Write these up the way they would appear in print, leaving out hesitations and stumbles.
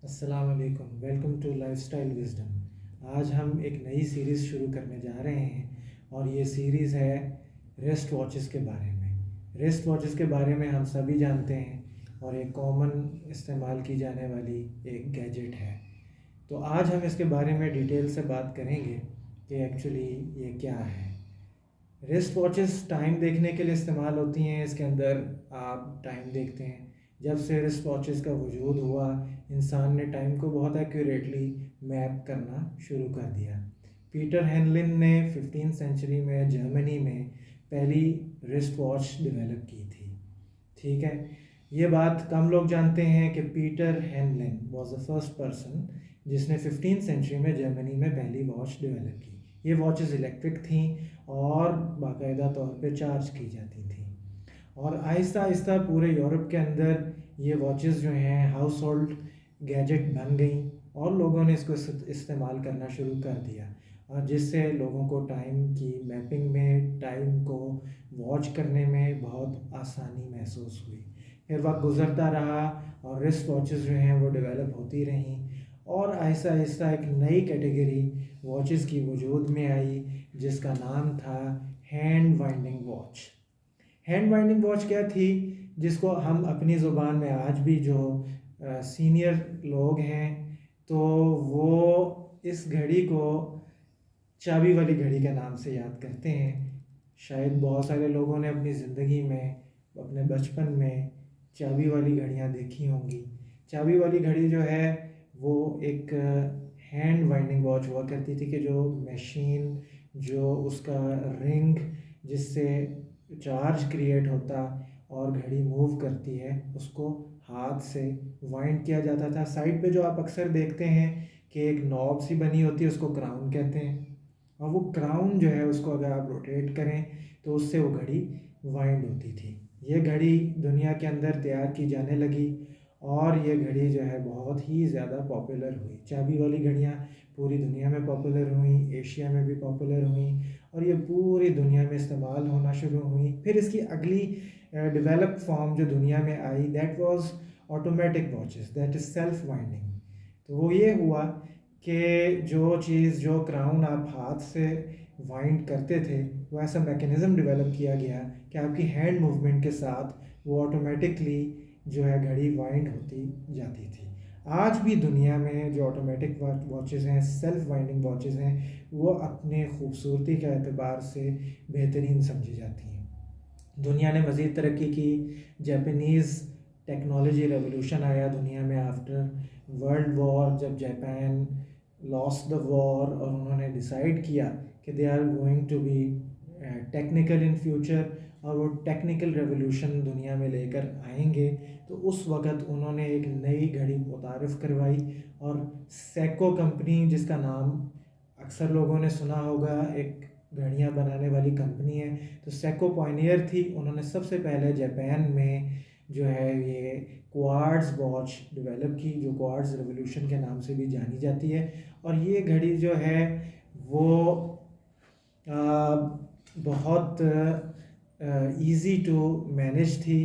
अस्सलाम वालेकुम, welcome to lifestyle wisdom. आज हम एक नई सीरीज़ शुरू करने जा रहे हैं और ये सीरीज़ है रिस्ट वॉचेस के बारे में। रिस्ट वॉचेस के बारे में हम सभी जानते हैं और एक कॉमन इस्तेमाल की जाने वाली एक गैजेट है। तो आज हम इसके बारे में डिटेल से बात करेंगे कि एक्चुअली ये क्या है। रिस्ट वॉचेस टाइम देखने के लिए इस्तेमाल होती हैं। इसके अंदर आप टाइम देखते हैं। जब से रिस्ट वॉचेस का वजूद हुआ, इंसान ने टाइम को बहुत एक्यूरेटली मैप करना शुरू कर दिया। पीटर हेनलिन ने 15वीं सेंचुरी में जर्मनी में पहली रिस्ट वॉच डेवलप की थी। ठीक है, ये बात कम लोग जानते हैं कि Peter Henlein was the first person जिसने 15वीं सेंचुरी में जर्मनी में पहली वॉच डेवलप की। ये वॉचेस इलेक्ट्रिक थी और बाकायदा तौर पे चार्ज की जाती थी और आहिस्ता आहिस्ता पूरे यूरोप के अंदर ये वॉचेस जो हैं हाउस होल्ड गैजेट बन गई और लोगों ने इसको इस्तेमाल करना शुरू कर दिया और जिससे लोगों को टाइम की मैपिंग में, टाइम को वॉच करने में बहुत आसानी महसूस हुई। फिर वक्त गुजरता रहा और रिस्ट वॉचेस जो हैं वो डेवलप होती रहीं और आहिस्ता आहिस्ता एक नई कैटेगरी वॉचेस की वजूद में आई जिसका नाम था hand winding watch. Hand winding watch क्या थी, जिसको हम अपनी ज़ुबान में आज भी जो सीनियर लोग हैं तो वो इस घड़ी को चाबी वाली घड़ी के नाम से याद करते हैं। शायद बहुत सारे लोगों ने अपनी ज़िंदगी में, अपने बचपन में चाबी वाली घड़ियाँ देखी होंगी। चाबी वाली घड़ी जो है वो एक हैंड वाइंडिंग वॉच हुआ करती थी कि जो मशीन, जो उसका रिंग जिससे चार्ज क्रिएट होता और घड़ी मूव करती है, उसको हाथ से वाइंड किया जाता था। साइड पे जो आप अक्सर देखते हैं कि एक नॉब सी बनी होती है, उसको क्राउन कहते हैं और वो क्राउन जो है उसको अगर आप रोटेट करें तो उससे वो घड़ी वाइंड होती थी। ये घड़ी दुनिया के अंदर तैयार की जाने लगी और ये घड़ी जो है बहुत ही ज़्यादा पॉपुलर हुई। चाबी वाली घड़ियाँ पूरी दुनिया में पॉपुलर हुई, एशिया में भी पॉपुलर हुई और ये पूरी दुनिया में इस्तेमाल होना शुरू हुई। फिर इसकी अगली डेवलप फॉर्म जो दुनिया में आई, that was automatic watches, that is self winding. तो वो ये हुआ कि जो चीज़, जो क्राउन आप हाथ से वाइंड करते थे, वो ऐसा मैकेनिज़्म डेवलप किया गया कि आपकी हैंड मूवमेंट के साथ वो ऑटोमेटिकली जो है घड़ी वाइंड होती जाती थी। आज भी दुनिया में जो ऑटोमेटिक वॉचेस हैं, सेल्फ वाइंडिंग वॉचेस हैं, वो अपने खूबसूरती के एतबार से बेहतरीन समझी जाती हैं। दुनिया ने मज़ीद तरक्की की। जापानीज़ टेक्नोलॉजी रेवोल्यूशन आया दुनिया में आफ्टर वर्ल्ड वॉर, जब जापान लॉस्ट द वॉर और उन्होंने डिसाइड किया कि they are going to be technical in future और वो टेक्निकल रेवोल्यूशन दुनिया में लेकर आएंगे। तो उस वक़्त उन्होंने एक नई घड़ी मुतारफ़ करवाई और सेको कंपनी, जिसका नाम अक्सर लोगों ने सुना होगा, एक घड़ियाँ बनाने वाली कंपनी है, तो सेको पॉइनियर थी। उन्होंने सबसे पहले जापान में जो है ये क्वार्ट्ज वॉच डेवलप की, जो क्वार्ट्ज रेवोल्यूशन के नाम से भी जानी जाती है। और ये घड़ी जो है वो बहुत इजी टू मैनेज थी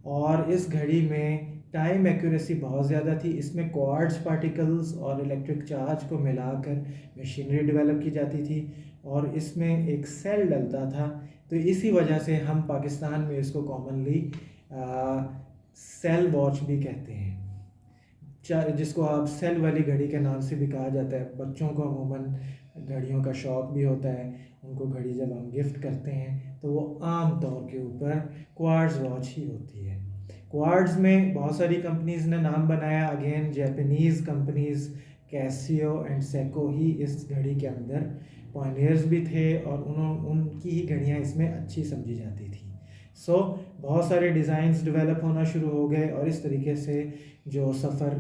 और इस घड़ी में टाइम एक्यूरेसी बहुत ज़्यादा थी। इसमें क्वार्ट्ज पार्टिकल्स और इलेक्ट्रिक चार्ज को मिलाकर मशीनरी डेवलप की जाती थी और इसमें एक सेल डलता था। तो इसी वजह से हम पाकिस्तान में इसको कॉमनली सेल वॉच भी कहते हैं, जिसको आप सेल वाली घड़ी के नाम से भी कहा जाता है। बच्चों को अमूमन घड़ियों का शौक़ भी होता है, उनको घड़ी जब हम गिफ्ट करते हैं तो वो आम तौर के ऊपर क्वार्ट्ज वॉच ही होती है। क्वार्ट्ज में बहुत सारी कंपनीज़ ने नाम बनाया। Again Japanese companies Casio and Seiko ही इस घड़ी के अंदर पॉइनियर्स भी थे और उनकी ही घड़ियाँ इसमें अच्छी समझी जाती थी। बहुत सारे डिज़ाइंस डेवलप होना शुरू हो गए और इस तरीके से जो सफ़र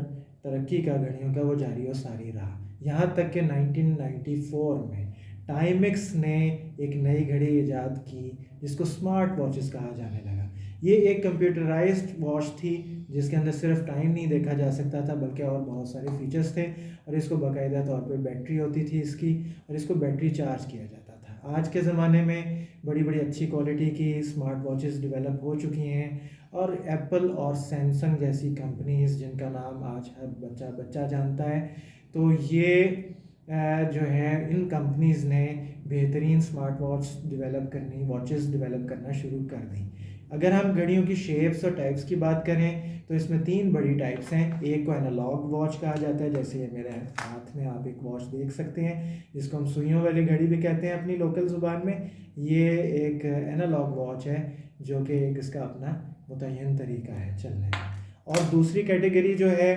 तरक्की का घड़ियों का वो जारी और सारी रहा। यहाँ तक कि 1994 में टाइमेक्स ने एक नई घड़ी ईजाद की जिसको स्मार्ट वॉचेस कहा जाने लगा। ये एक कंप्यूटराइज्ड वॉच थी जिसके अंदर सिर्फ टाइम नहीं देखा जा सकता था बल्कि और बहुत सारे फीचर्स थे और इसको बाकायदा तौर पे बैटरी होती थी इसकी और इसको बैटरी चार्ज किया जाता था। आज के ज़माने में बड़ी बड़ी अच्छी क्वालिटी की स्मार्ट वॉचेस डेवलप हो चुकी हैं और एप्पल और सैमसंग जैसी कंपनीज जिनका नाम आज हर बच्चा बच्चा जानता है, तो ये जो है इन कंपनीज़ ने बेहतरीन स्मार्ट वॉचेस डेवलप करना शुरू कर दी। अगर हम घड़ियों की शेप्स और टाइप्स की बात करें तो इसमें 3 बड़ी टाइप्स हैं। एक को एनालॉग वॉच कहा जाता है, जैसे ये मेरे हाथ में आप एक वॉच देख सकते हैं, जिसको हम सुइयों वाली घड़ी भी कहते हैं अपनी लोकल ज़ुबान में। ये एक एनालॉग वॉच है जो कि एक इसका अपना मुतय्यन तरीका है चलने का। और दूसरी कैटेगरी जो है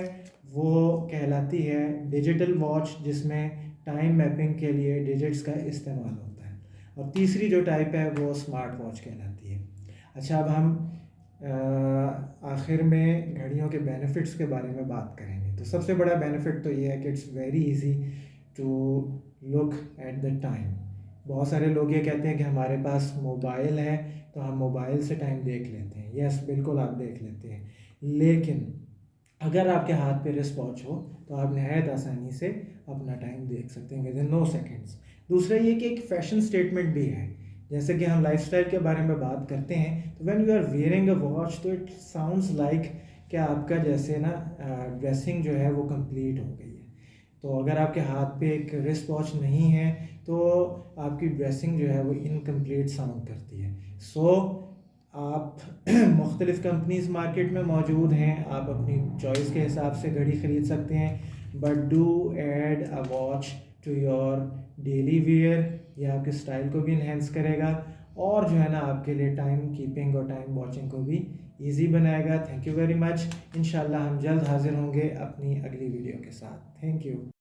वो कहलाती है डिजिटल वॉच, जिसमें टाइम मैपिंग के लिए डिजिट्स का इस्तेमाल होता है। और तीसरी जो टाइप है वो स्मार्ट वॉच कहलाती है। अच्छा, अब हम आखिर में घड़ियों के बेनिफिट्स के बारे में बात करेंगे। तो सबसे बड़ा बेनिफिट तो ये है कि it's very easy to look at the time. बहुत सारे लोग ये कहते हैं कि हमारे पास मोबाइल है तो हम मोबाइल से टाइम देख लेते हैं। यस, बिल्कुल आप देख लेते हैं, लेकिन अगर आपके हाथ पे रिस्ट वॉच हो तो आप नहायत आसानी से अपना टाइम देख सकते हैं विदिन 9 सेकेंड्स। दूसरा ये कि एक फैशन स्टेटमेंट भी है। जैसे कि हम लाइफस्टाइल के बारे में बात करते हैं तो when you are wearing a watch तो इट साउंड्स लाइक कि आपका जैसे ना ड्रेसिंग जो है वो कंप्लीट हो गई है। तो अगर आपके हाथ पे एक रिस्ट वॉच नहीं है तो आपकी ड्रेसिंग जो है वो इनकम्प्लीट साउंड करती है। सो आप मुख्तलिफ़ कंपनीज मार्केट में मौजूद हैं, आप अपनी चॉइस के हिसाब से घड़ी ख़रीद सकते हैं, but do add a watch to your daily wear. ये आपके स्टाइल को भी इन्हेंस करेगा और जो है ना आपके लिए टाइम कीपिंग और टाइम वॉचिंग को भी ईजी बनाएगा। Thank you very much. इंशाल्लाह हम जल्द हाजिर होंगे अपनी अगली वीडियो के साथ। Thank you.